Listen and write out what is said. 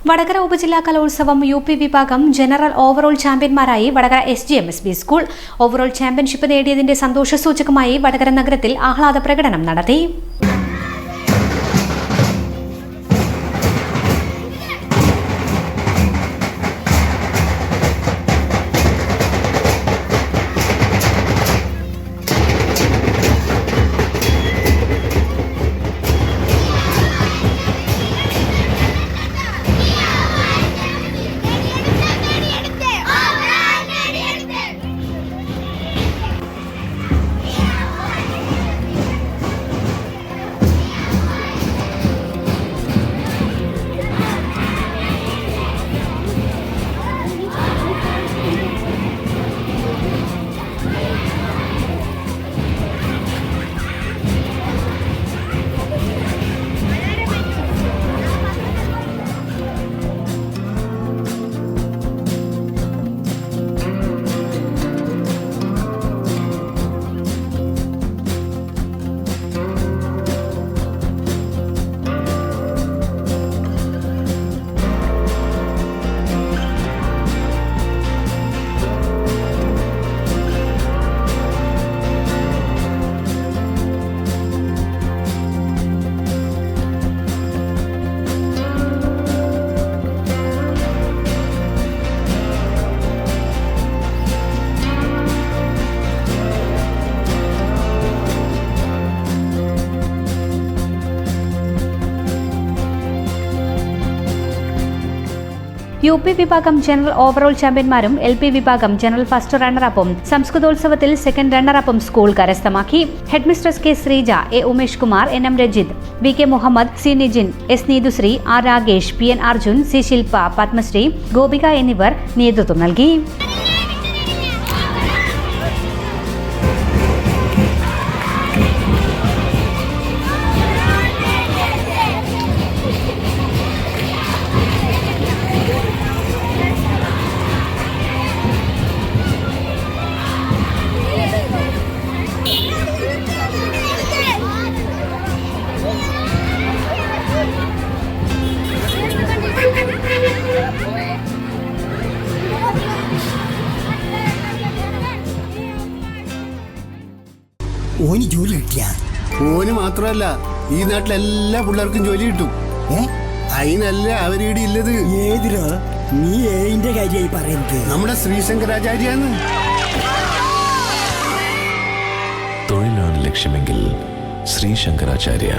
വടകര ഉപജില്ലാ കലോത്സവം UP വിഭാഗം ജനറൽ ഓവറോൾ ചാമ്പ്യന്മാരായി Vadakara SGMSB school. Overall championship നേടിയതിന്റെ സന്തോഷസൂചകമായി വടകര നഗരത്തിൽ ആഹ്ലാദ പ്രകടനം നടത്തി. UP വിഭാഗം ജനറൽ ഓവറോൾ ചാമ്പ്യന്മാരും LP വിഭാഗം ജനറൽ ഫസ്റ്റ് റണ്ണറപ്പും സംസ്കൃതോത്സവത്തിൽ സെക്കൻഡ് റണ്ണറപ്പും സ്കൂൾ കരസ്ഥമാക്കി. Headmistress K. Sreeja, A. Umesh Kumar, NM Rajith, VK Muhammad, C. Nijin, S. Neethusree, R. Ragesh, PN Arjun, C. Shilpa, Padmasree, Gopika എന്നിവർ നേതൃത്വം നൽകി. ഓന് ജോലി കിട്ടില്ല. ഓന് മാത്രമല്ല, ഈ നാട്ടിലെല്ലാ പിള്ളേർക്കും ജോലി കിട്ടും. അതിനല്ല അവരീടെ ഇല്ലത്. ഏതിരോ നീ ഏതിന്റെ കാര്യമായി പറയുന്നത്? നമ്മുടെ ശ്രീശങ്കരാചാര്യാണ്. തൊഴിലാണ് ലക്ഷ്യമെങ്കിൽ ശ്രീശങ്കരാചാര്യ.